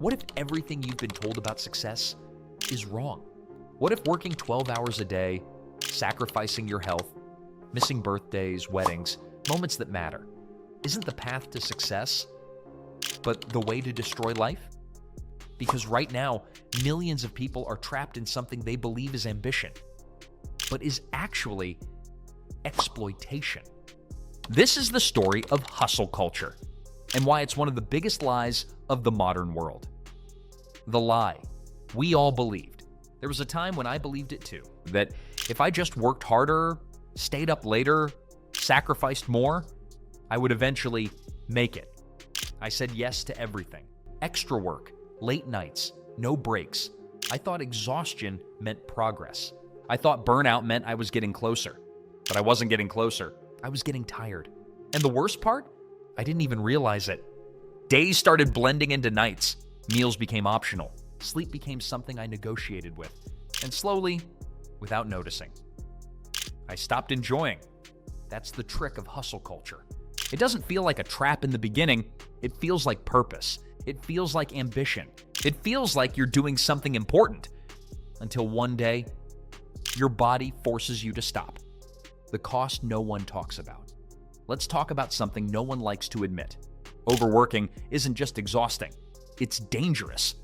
What if everything you've been told about success is wrong? What if working 12 hours a day, sacrificing your health, missing birthdays, weddings, moments that matter, isn't the path to success, but the way to destroy life? Because right now, millions of people are trapped in something they believe is ambition, but is actually exploitation. This is the story of hustle culture and why it's one of the biggest lies of the modern world. The lie we all believed. There was a time when I believed it too, that if I just worked harder, stayed up later, sacrificed more, I would eventually make it. I said yes to everything. Extra work, late nights, no breaks. I thought exhaustion meant progress. I thought burnout meant I was getting closer. But I wasn't getting closer. I was getting tired. And the worst part? I didn't even realize it. Days started blending into nights. Meals became optional. Sleep became something I negotiated with. And slowly, without noticing, I stopped enjoying. That's the trick of hustle culture. It doesn't feel like a trap in the beginning. It feels like purpose. It feels like ambition. It feels like you're doing something important. Until one day, your body forces you to stop. The cost no one talks about. Let's talk about something no one likes to admit. Overworking isn't just exhausting. It's dangerous.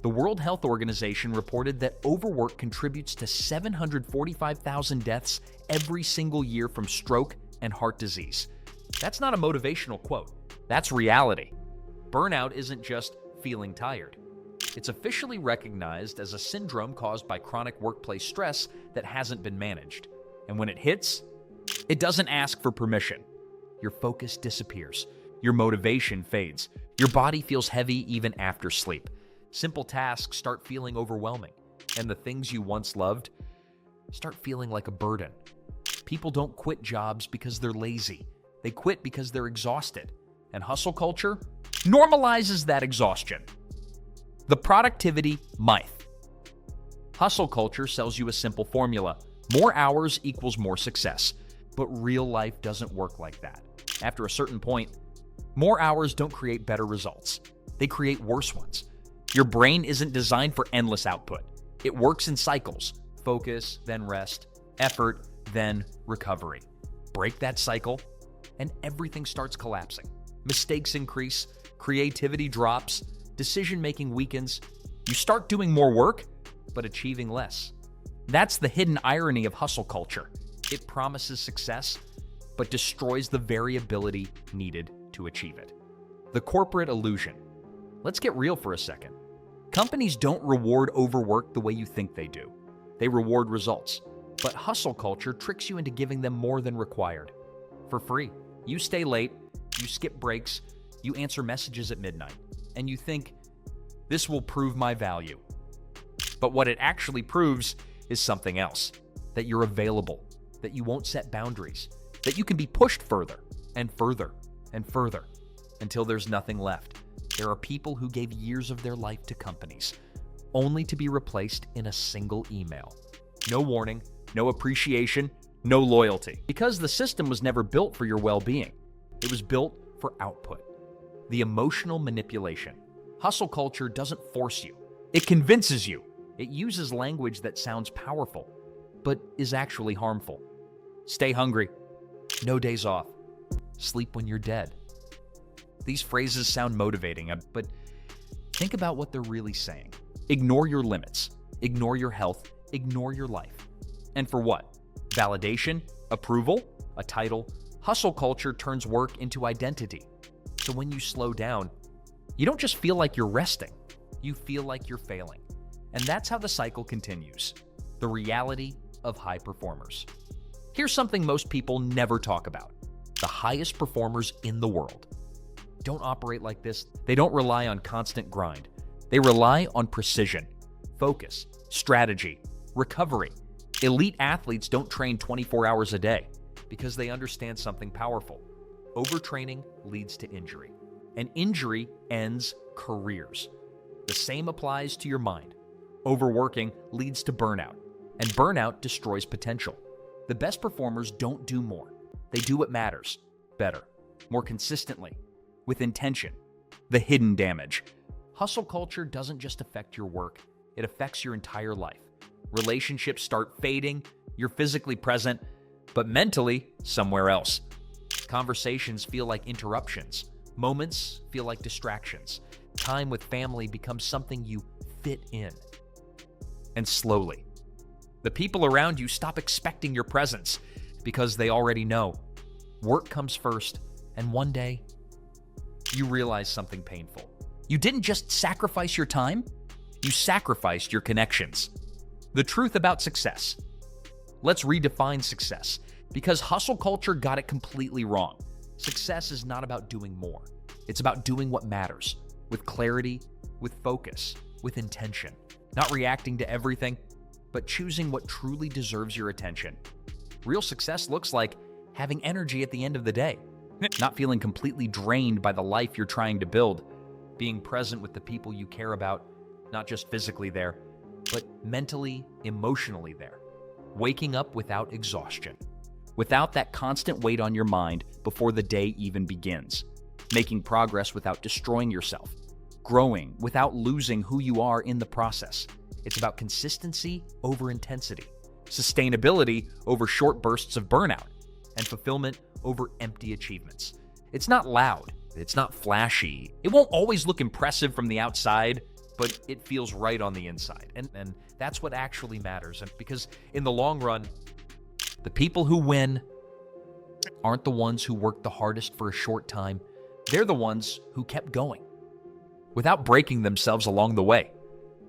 The World Health Organization reported that overwork contributes to 745,000 deaths every single year from stroke and heart disease. That's not a motivational quote. That's reality. Burnout isn't just feeling tired. It's officially recognized as a syndrome caused by chronic workplace stress that hasn't been managed. And when it hits, it doesn't ask for permission. Your focus disappears. Your motivation fades. Your body feels heavy even after sleep. Simple tasks start feeling overwhelming, and the things you once loved start feeling like a burden. People don't quit jobs because they're lazy. They quit because they're exhausted. And hustle culture normalizes that exhaustion. The productivity myth. Hustle culture sells you a simple formula. More hours equals more success. But real life doesn't work like that. After a certain point, more hours don't create better results. They create worse ones. Your brain isn't designed for endless output. It works in cycles. Focus, then rest. Effort, then recovery. Break that cycle, and everything starts collapsing. Mistakes increase, creativity drops, decision-making weakens. You start doing more work, but achieving less. That's the hidden irony of hustle culture. It promises success, but destroys the variability needed to achieve it. The corporate illusion. Let's get real for a second. Companies don't reward overwork the way you think they do. They reward results. But hustle culture tricks you into giving them more than required. For free. You stay late, you skip breaks, you answer messages at midnight, and you think, this will prove my value. But what it actually proves is something else. That you're available, that you won't set boundaries, that you can be pushed further and further and further until there's nothing left. There are people who gave years of their life to companies, only to be replaced in a single email. No warning, no appreciation, no loyalty. Because the system was never built for your well-being. It was built for output. The emotional manipulation. Hustle culture doesn't force you. It convinces you. It uses language that sounds powerful, but is actually harmful. Stay hungry. No days off. Sleep when you're dead. These phrases sound motivating, but think about what they're really saying. Ignore your limits. Ignore your health. Ignore your life. And for what? Validation? Approval? A title? Hustle culture turns work into identity. So when you slow down, you don't just feel like you're resting. You feel like you're failing. And that's how the cycle continues. The reality of high performers. Here's something most people never talk about. The highest performers in the world don't operate like this. They don't rely on constant grind. They rely on precision, focus, strategy, recovery. Elite athletes don't train 24 hours a day because they understand something powerful. Overtraining leads to injury, and injury ends careers. The same applies to your mind. Overworking leads to burnout, and burnout destroys potential. The best performers don't do more. They do what matters, better, more consistently, with intention. The hidden damage. Hustle culture doesn't just affect your work, it affects your entire life. Relationships start fading, you're physically present, but mentally somewhere else. Conversations feel like interruptions. Moments feel like distractions. Time with family becomes something you fit in. And slowly, the people around you stop expecting your presence because they already know. Work comes first, and one day, you realize something painful. You didn't just sacrifice your time, you sacrificed your connections. The truth about success. Let's redefine success, because hustle culture got it completely wrong. Success is not about doing more. It's about doing what matters, with clarity, with focus, with intention. Not reacting to everything, but choosing what truly deserves your attention. Real success looks like having energy at the end of the day, not feeling completely drained by the life you're trying to build, being present with the people you care about, not just physically there, but mentally, emotionally there. Waking up without exhaustion, without that constant weight on your mind before the day even begins. Making progress without destroying yourself. Growing without losing who you are in the process. It's about consistency over intensity, sustainability over short bursts of burnout, and fulfillment over empty achievements. It's not loud, it's not flashy, it won't always look impressive from the outside, but it feels right on the inside. And that's what actually matters. And because in the long run, the people who win aren't the ones who worked the hardest for a short time. They're the ones who kept going without breaking themselves along the way,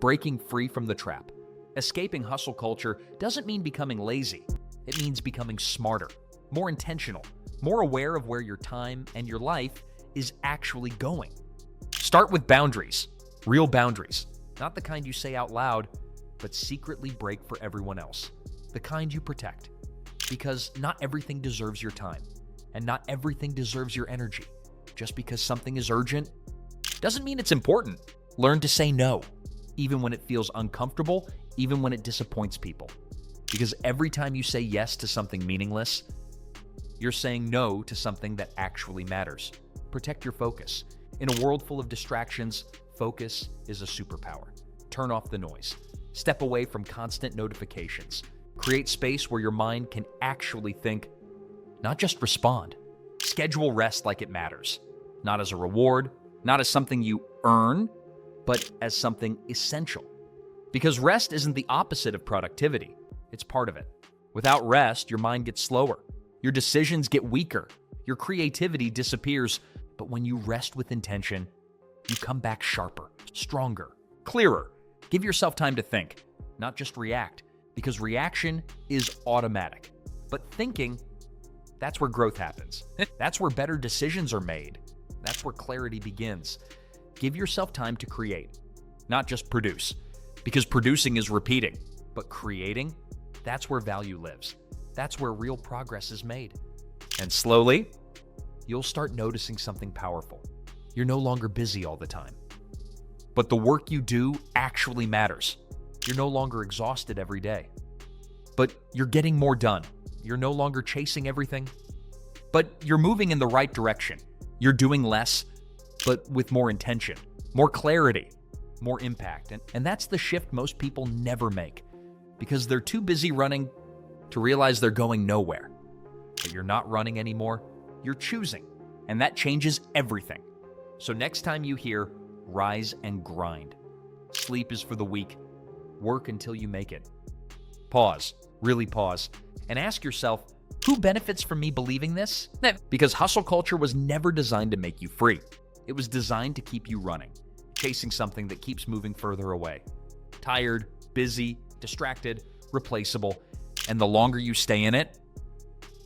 breaking free from the trap. Escaping hustle culture doesn't mean becoming lazy. It means becoming smarter, more intentional, more aware of where your time and your life is actually going. Start with boundaries, real boundaries, not the kind you say out loud, but secretly break for everyone else. The kind you protect. Because not everything deserves your time, and not everything deserves your energy. Just because something is urgent doesn't mean it's important. Learn to say no, even when it feels uncomfortable, even when it disappoints people. Because every time you say yes to something meaningless, you're saying no to something that actually matters. Protect your focus. In a world full of distractions, focus is a superpower. Turn off the noise. Step away from constant notifications. Create space where your mind can actually think, not just respond. Schedule rest like it matters. Not as a reward, not as something you earn, but as something essential. Because rest isn't the opposite of productivity. It's part of it. Without rest, your mind gets slower. Your decisions get weaker. Your creativity disappears. But when you rest with intention, you come back sharper, stronger, clearer. Give yourself time to think, not just react. Because reaction is automatic. But thinking, that's where growth happens. That's where better decisions are made. That's where clarity begins. Give yourself time to create, not just produce. Because producing is repeating, but creating, that's where value lives. That's where real progress is made. And slowly, you'll start noticing something powerful. You're no longer busy all the time. But the work you do actually matters. You're no longer exhausted every day. But you're getting more done. You're no longer chasing everything. But you're moving in the right direction. You're doing less, but with more intention, more clarity, more impact. And that's the shift most people never make because they're too busy running to realize they're going nowhere. But you're not running anymore. You're choosing. And that changes everything. So next time you hear, rise and grind. Sleep is for the weak. Work until you make it. Pause, really pause, and ask yourself, who benefits from me believing this? Because hustle culture was never designed to make you free. It was designed to keep you running, chasing something that keeps moving further away. Tired, busy, distracted, replaceable, and the longer you stay in it,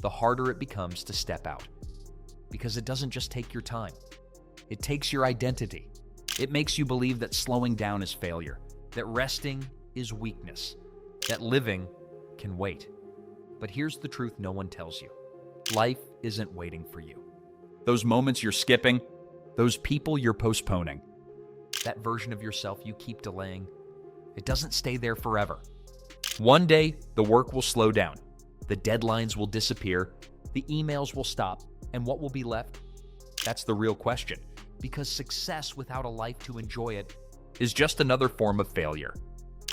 the harder it becomes to step out. Because it doesn't just take your time. It takes your identity. It makes you believe that slowing down is failure, that resting is weakness, that living can wait. But here's the truth no one tells you. Life isn't waiting for you. Those moments you're skipping, those people you're postponing, that version of yourself you keep delaying, it doesn't stay there forever. One day, the work will slow down. The deadlines will disappear. The emails will stop. And what will be left? That's the real question. because success without a life to enjoy it is just another form of failure.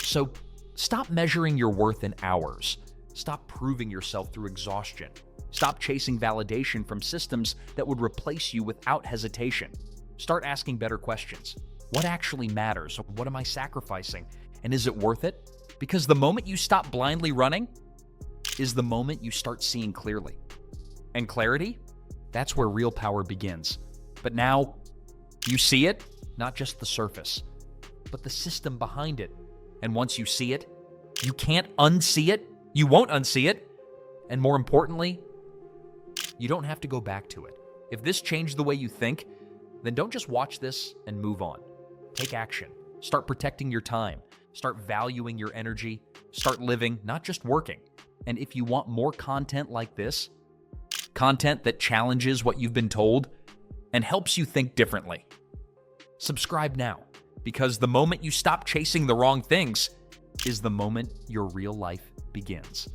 So stop measuring your worth in hours. Stop proving yourself through exhaustion. Stop chasing validation from systems that would replace you without hesitation. Start asking better questions. What actually matters? What am I sacrificing? And is it worth it? Because the moment you stop blindly running is the moment you start seeing clearly. And clarity, that's where real power begins. But now, you see it, not just the surface, but the system behind it. And once you see it, you can't unsee it, you won't unsee it, and more importantly, you don't have to go back to it. If this changed the way you think, then don't just watch this and move on. Take action. Start protecting your time. Start valuing your energy. Start living, not just working. And if you want more content like this, content that challenges what you've been told and helps you think differently, subscribe now, because the moment you stop chasing the wrong things is the moment your real life begins.